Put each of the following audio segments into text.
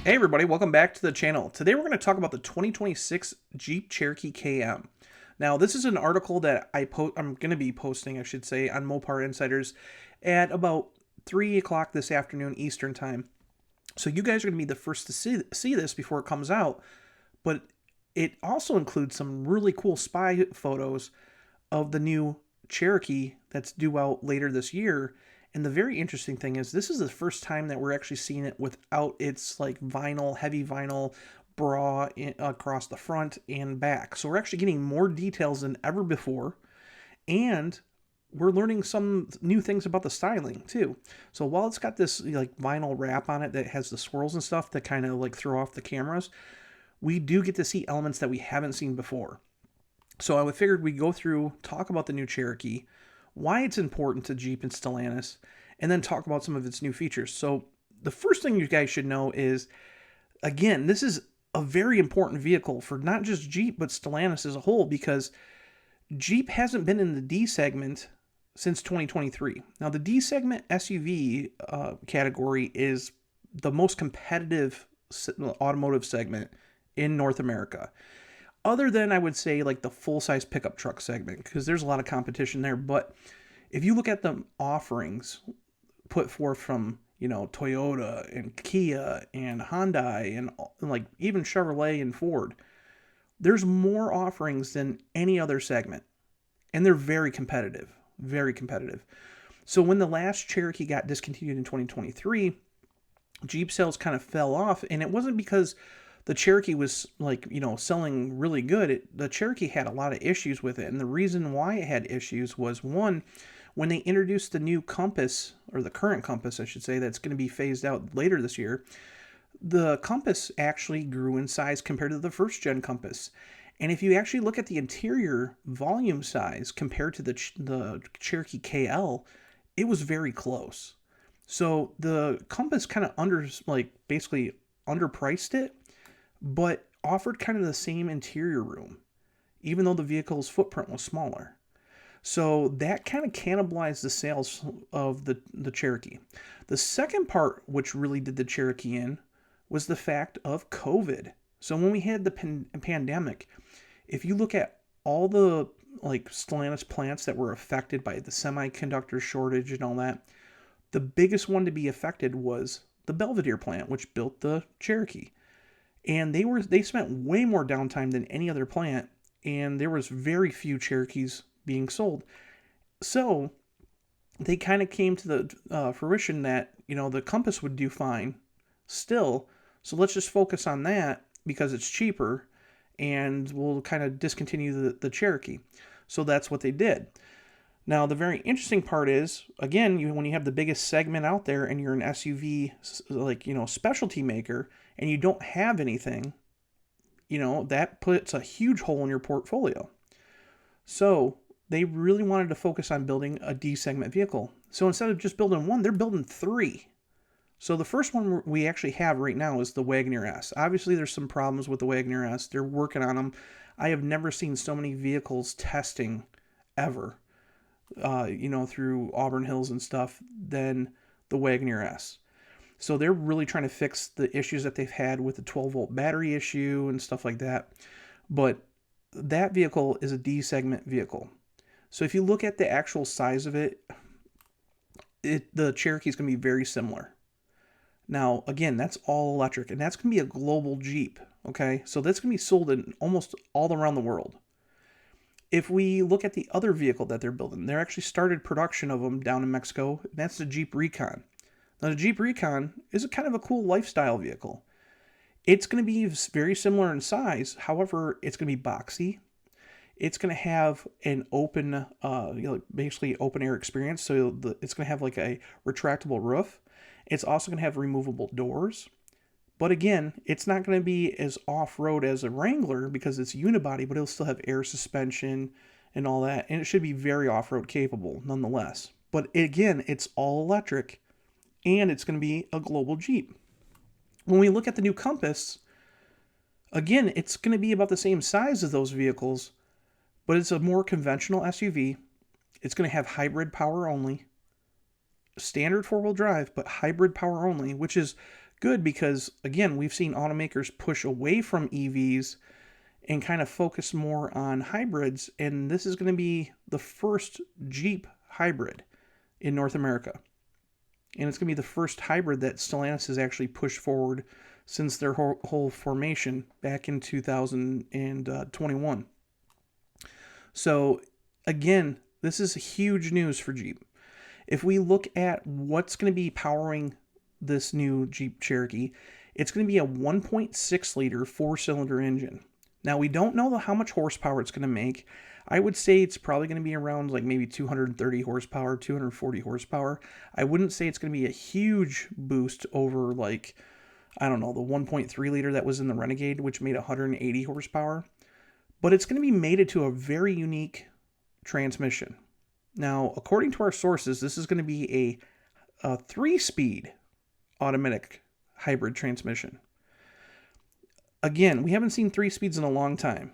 Hey everybody, welcome back to the channel. Today we're going to talk about the 2026 Jeep Cherokee KM. Now this is an article that I'm going to be posting, I should say, on Mopar Insiders at about 3 o'clock this afternoon Eastern Time. So you guys are going to be the first to see this before it comes out, but it also includes some really cool spy photos of the new Cherokee that's due out later this year. And the very interesting thing is this is the first time that we're actually seeing it without its like heavy vinyl bra across the front and back. So we're actually getting more details than ever before. And we're learning some new things about the styling too. So while it's got this like vinyl wrap on it that has the swirls and stuff that kind of like throw off the cameras, we do get to see elements that we haven't seen before. So I figured we'd go through, talk about the new Cherokee, why it's important to Jeep and Stellantis, and then talk about some of its new features. So the first thing you guys should know is, again, this is a very important vehicle for not just Jeep, but Stellantis as a whole, because Jeep hasn't been in the D segment since 2023. Now, the D segment SUV category is the most competitive automotive segment in North America. Other than, I would say, like the full-size pickup truck segment, because there's a lot of competition there. But if you look at the offerings put forth from, Toyota and Kia and Hyundai and like even Chevrolet and Ford, there's more offerings than any other segment. And they're very competitive, very competitive. So when the last Cherokee got discontinued in 2023, Jeep sales kind of fell off, and it wasn't because the Cherokee was selling really good. The Cherokee had a lot of issues with it. And the reason why it had issues was, one, when they introduced the new Compass, or the current Compass, I should say, that's going to be phased out later this year, the Compass actually grew in size compared to the first gen Compass. And if you actually look at the interior volume size compared to the Cherokee KL, it was very close. So the Compass kind of basically underpriced it, but offered kind of the same interior room, even though the vehicle's footprint was smaller. So that kind of cannibalized the sales of the Cherokee. The second part, which really did the Cherokee in, was the fact of COVID. So when we had the pandemic, if you look at all the Stellantis plants that were affected by the semiconductor shortage and all that, the biggest one to be affected was the Belvidere plant, which built the Cherokee. And they spent way more downtime than any other plant, and there was very few Cherokees being sold. So they kind of came to the fruition that, the Compass would do fine still. So let's just focus on that because it's cheaper, and we'll kind of discontinue the Cherokee. So that's what they did. Now, the very interesting part is, again, when you have the biggest segment out there and you're an SUV, specialty maker, and you don't have anything, that puts a huge hole in your portfolio. So they really wanted to focus on building a D segment vehicle. So instead of just building one, they're building three. So the first one we actually have right now is the Wagoneer S. Obviously, there's some problems with the Wagoneer S. They're working on them. I have never seen so many vehicles testing ever, through Auburn Hills and stuff, than the Wagoneer S. So they're really trying to fix the issues that they've had with the 12-volt battery issue and stuff like that. But that vehicle is a D segment vehicle. So if you look at the actual size of it, the Cherokee is going to be very similar. Now, again, that's all electric, and that's going to be a global Jeep, okay? So that's going to be sold in almost all around the world. If we look at the other vehicle that they're building, they actually started production of them down in Mexico, and that's the Jeep Recon. Now, the Jeep Recon is a kind of a cool lifestyle vehicle. It's going to be very similar in size. However, it's going to be boxy. It's going to have an open, basically open air experience. So it's going to have like a retractable roof. It's also going to have removable doors. But again, it's not going to be as off-road as a Wrangler because it's unibody, but it'll still have air suspension and all that. And it should be very off-road capable nonetheless. But again, it's all electric, and it's going to be a global Jeep. When we look at the new Compass, again, it's going to be about the same size as those vehicles, but it's a more conventional SUV. It's going to have hybrid power only. Standard four-wheel drive, but hybrid power only, which is good because, again, we've seen automakers push away from EVs and kind of focus more on hybrids, and this is going to be the first Jeep hybrid in North America. And it's going to be the first hybrid that Stellantis has actually pushed forward since their whole formation back in 2021. So, again, this is huge news for Jeep. If we look at what's going to be powering this new Jeep Cherokee, it's going to be a 1.6 liter four-cylinder engine. Now, we don't know how much horsepower it's going to make. I would say it's probably going to be around like maybe 230 horsepower, 240 horsepower. I wouldn't say it's going to be a huge boost over like, I don't know, the 1.3 liter that was in the Renegade, which made 180 horsepower. But it's going to be mated to a very unique transmission. Now, according to our sources, this is going to be a 3-speed automatic hybrid transmission. Again, we haven't seen 3 speeds in a long time,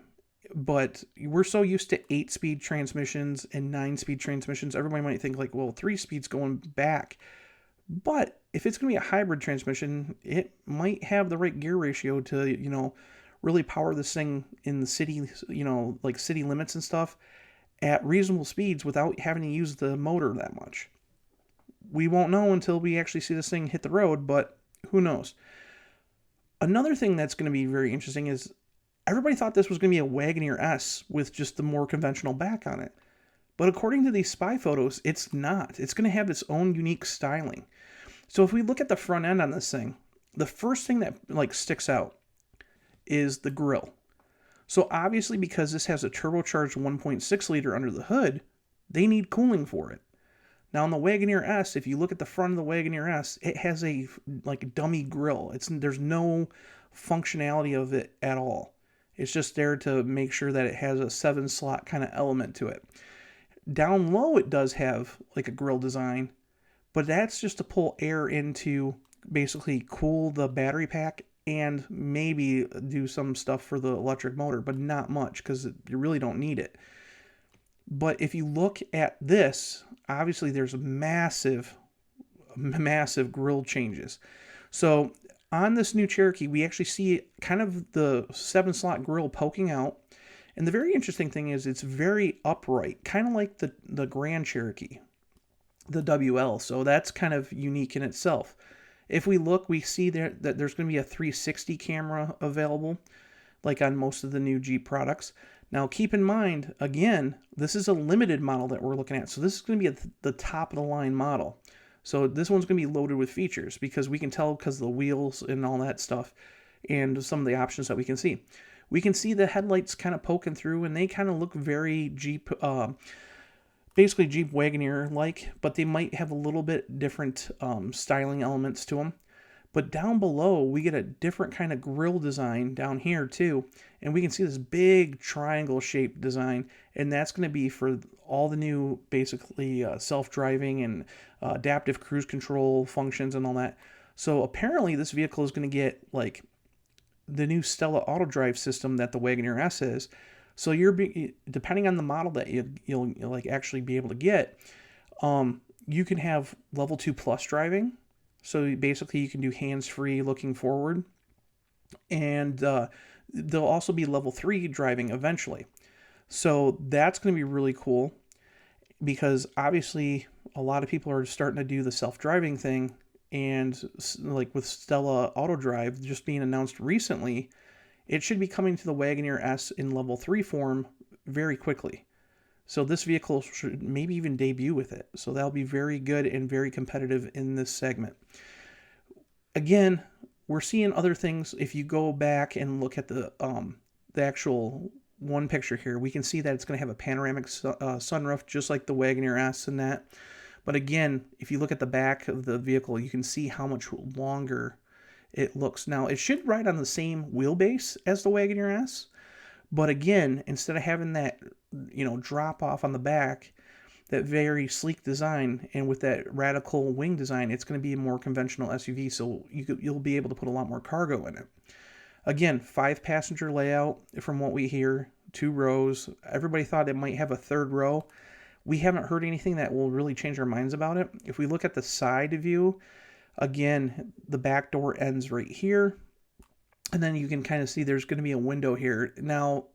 but we're so used to 8-speed transmissions and 9-speed transmissions. Everybody might think like, well, 3 speeds going back. But if it's going to be a hybrid transmission, it might have the right gear ratio to, really power this thing in the city, like city limits and stuff at reasonable speeds without having to use the motor that much. We won't know until we actually see this thing hit the road, but who knows? Another thing that's going to be very interesting is everybody thought this was going to be a Wagoneer S with just the more conventional back on it. But according to these spy photos, it's not. It's going to have its own unique styling. So if we look at the front end on this thing, the first thing that sticks out is the grille. So obviously, because this has a turbocharged 1.6 liter under the hood, they need cooling for it. Now on the Wagoneer S, if you look at the front of the Wagoneer S, it has a dummy grille. There's no functionality of it at all. It's just there to make sure that it has a 7-slot kind of element to it. Down low, it does have like a grille design, but that's just to pull air into basically cool the battery pack and maybe do some stuff for the electric motor, but not much because you really don't need it. But if you look at this, obviously there's massive grille changes. So on this new Cherokee, we actually see kind of the 7-slot grille poking out. And the very interesting thing is it's very upright, kind of like the Grand Cherokee, the WL. So that's kind of unique in itself. If we look, we see that there's going to be a 360 camera available, like on most of the new Jeep products. Now, keep in mind, again, this is a limited model that we're looking at. So this is going to be the top of the line model. So this one's going to be loaded with features because we can tell because of the wheels and all that stuff and some of the options that we can see. We can see the headlights kind of poking through and they kind of look very Jeep, basically Jeep Wagoneer-like, but they might have a little bit different styling elements to them. But down below, we get a different kind of grille design down here too. And we can see this big triangle-shaped design. And that's going to be for all the new, basically, self-driving and adaptive cruise control functions and all that. So apparently this vehicle is going to get, like, the new Stella Auto Drive system that the Wagoneer S is. So depending on the model that you'll like actually be able to get, you can have level 2 plus driving. So basically you can do hands-free looking forward. And there'll also be level 3 driving eventually. So that's going to be really cool because obviously a lot of people are starting to do the self-driving thing. And like with Stella Auto Drive just being announced recently, it should be coming to the Wagoneer S in level 3 form very quickly. So this vehicle should maybe even debut with it. So that'll be very good and very competitive in this segment. Again, we're seeing other things. If you go back and look at the actual one picture here, we can see that it's going to have a panoramic sunroof just like the Wagoneer S and that. But again, if you look at the back of the vehicle, you can see how much longer it looks. Now, it should ride on the same wheelbase as the Wagoneer S. But again, instead of having that, drop off on the back, that very sleek design, and with that radical wing design, it's going to be a more conventional SUV. So you'll be able to put a lot more cargo in it. Again, 5-passenger layout from what we hear, 2 rows. Everybody thought it might have a 3rd row. We haven't heard anything that will really change our minds about it. If we look at the side view, Again, the back door ends right here. And then you can kind of see there's going to be a window here. Now,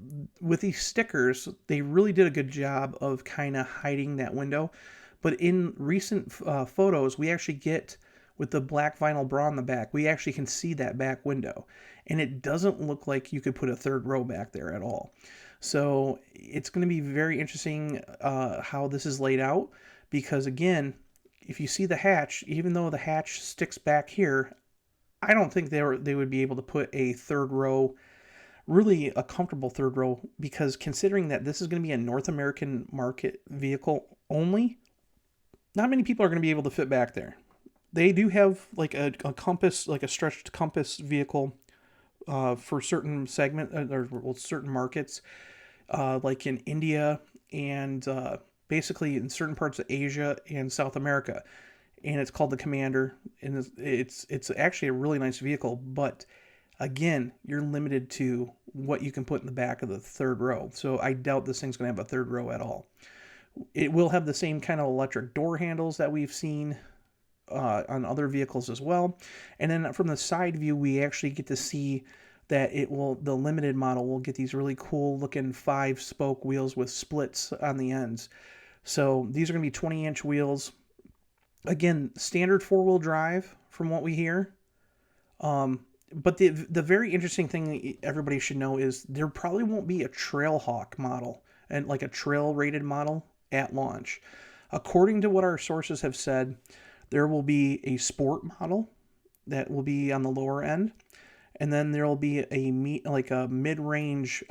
with these stickers, they really did a good job of kind of hiding that window. But in recent photos, we actually get, with the black vinyl bra on the back, we actually can see that back window. And it doesn't look like you could put a third row back there at all. So it's going to be very interesting how this is laid out. Because again, if you see the hatch, even though the hatch sticks back here, I don't think they would be able to put a third row, really a comfortable third row, because considering that this is going to be a North American market vehicle only, not many people are going to be able to fit back there. They do have like a compass, like a stretched compass vehicle for certain segment or certain markets, like in India and basically in certain parts of Asia and South America. And it's called the Commander, and it's actually a really nice vehicle, but again, you're limited to what you can put in the back of the third row. So I doubt this thing's going to have a third row at all. It will have the same kind of electric door handles that we've seen on other vehicles as well. And then from the side view, we actually get to see that the limited model will get these really cool looking 5-spoke wheels with splits on the ends. So these are going to be 20-inch wheels. Again, standard 4-wheel drive from what we hear. But the very interesting thing that everybody should know is there probably won't be a Trailhawk model and like a trail rated model at launch. According to what our sources have said, there will be a sport model that will be on the lower end, and then there will be a mid-range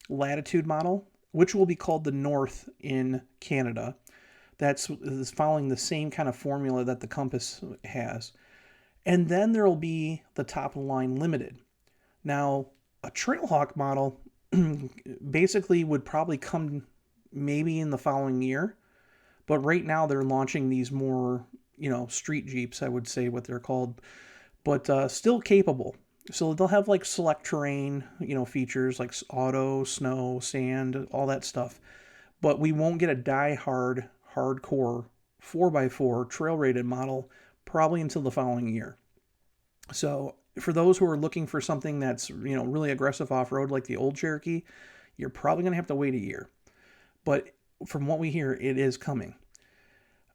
Latitude model, which will be called the North in Canada. That's following the same kind of formula that the Compass has. And then there will be the top of the line Limited. Now, a Trailhawk model basically would probably come maybe in the following year. But right now they're launching these more, street Jeeps, I would say what they're called. But still capable. So they'll have like select terrain, features like auto, snow, sand, all that stuff. But we won't get a hardcore 4x4 trail rated model probably until the following year. So for those who are looking for something that's really aggressive off-road like the old Cherokee, you're probably going to have to wait a year. But from what we hear, it is coming.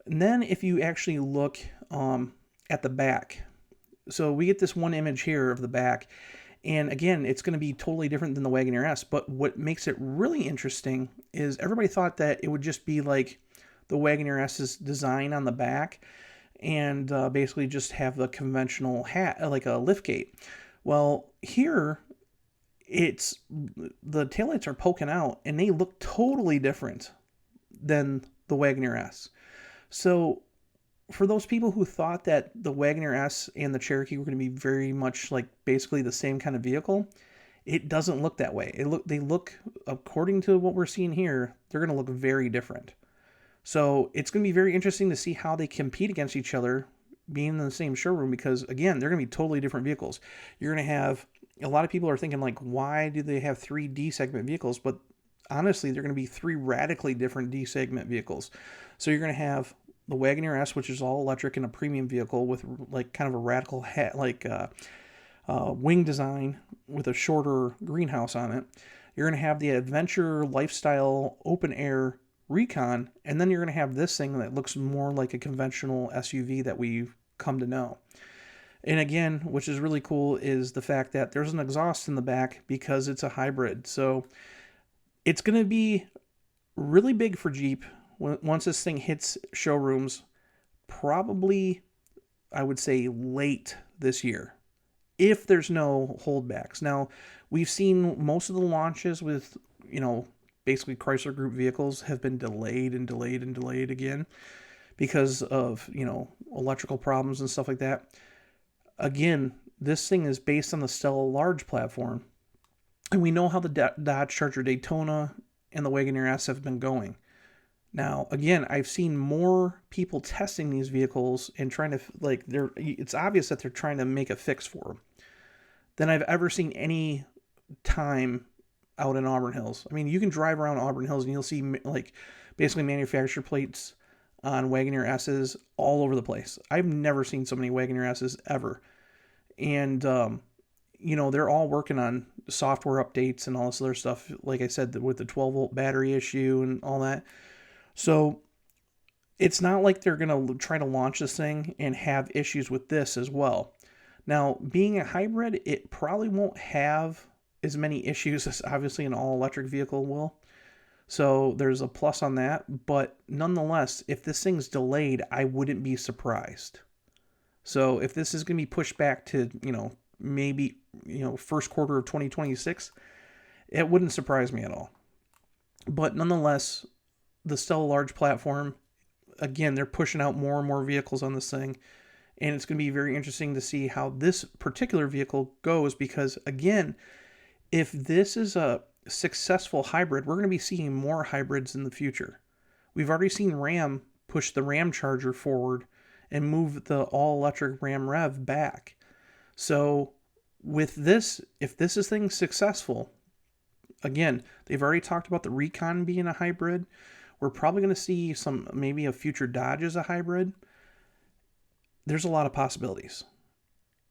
And then if you actually look at the back, so we get this one image here of the back, and again, it's going to be totally different than the Wagoneer S, but what makes it really interesting is everybody thought that it would just be like the Wagoneer S's design on the back and basically just have the conventional hat, like a liftgate. Well, here, the taillights are poking out, and they look totally different than the Wagoneer S. So for those people who thought that the Wagoneer S and the Cherokee were going to be very much like basically the same kind of vehicle, it doesn't look that way. They look, according to what we're seeing here, they're going to look very different. So it's going to be very interesting to see how they compete against each other being in the same showroom, because again, they're going to be totally different vehicles. You're going to have, a lot of people are thinking like, why do they have 3 D segment vehicles? But honestly, they're going to be 3 radically different D segment vehicles. So you're going to have the Wagoneer S, which is all electric and a premium vehicle with like kind of a radical wing design with a shorter greenhouse on it. You're going to have the adventure lifestyle open air Recon, and then you're going to have this thing that looks more like a conventional SUV that we've come to know. And again, which is really cool, is the fact that there's an exhaust in the back because it's a hybrid. So it's going to be really big for Jeep once this thing hits showrooms, probably, I would say, late this year, if there's no holdbacks. Now, we've seen most of the launches with, basically Chrysler Group vehicles have been delayed and delayed and delayed again because of, electrical problems and stuff like that. Again, this thing is based on the Stella Large platform, and we know how the Dodge Charger Daytona and the Wagoneer S have been going. Now, again, I've seen more people testing these vehicles and trying to, it's obvious that they're trying to make a fix for them than I've ever seen any time out in Auburn Hills. I mean, you can drive around Auburn Hills and you'll see basically manufacturer plates on Wagoneer S's all over the place. I've never seen so many Wagoneer S's ever. And, you know, they're all working on software updates and all this other stuff. Like I said, with the 12-volt battery issue and all that. So it's not like they're going to try to launch this thing and have issues with this as well. Now, being a hybrid, it probably won't have as many issues as obviously an all-electric vehicle will. So there's a plus on that. But nonetheless, if this thing's delayed, I wouldn't be surprised. So if this is going to be pushed back to, you know, maybe, you know, first quarter of 2026, it wouldn't surprise me at all. But nonetheless, the Stella Large platform, again, they're pushing out more and more vehicles on this thing. And it's going to be very interesting to see how this particular vehicle goes because, again, if this is a successful hybrid, we're going to be seeing more hybrids in the future. We've already seen Ram push the Ram Charger forward and move the all-electric Ram Rev back. So with this, if this is thing successful, again, they've already talked about the Recon being a hybrid. We're probably going to see maybe a future Dodge as a hybrid. There's a lot of possibilities.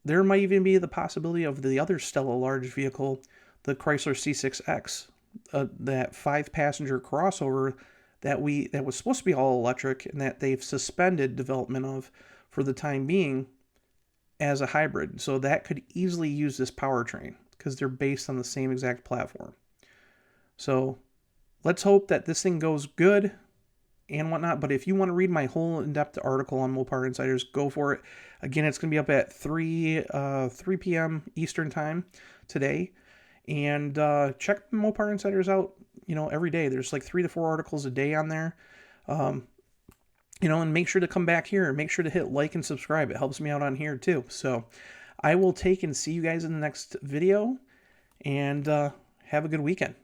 There might even be the possibility of the other Stella Large vehicle, the Chrysler C6X, that 5-passenger crossover that was supposed to be all electric and that they've suspended development of for the time being as a hybrid. So that could easily use this powertrain because they're based on the same exact platform. So let's hope that this thing goes good and whatnot. But if you want to read my whole in-depth article on Mopar Insiders, go for it. Again, it's going to be up at 3 p.m. Eastern time today. And check Mopar Insiders out, you know, every day. There's like 3 to 4 articles a day on there. You know, and make sure to come back here and make sure to hit like and subscribe. It helps me out on here too. So I will take and see you guys in the next video, and have a good weekend.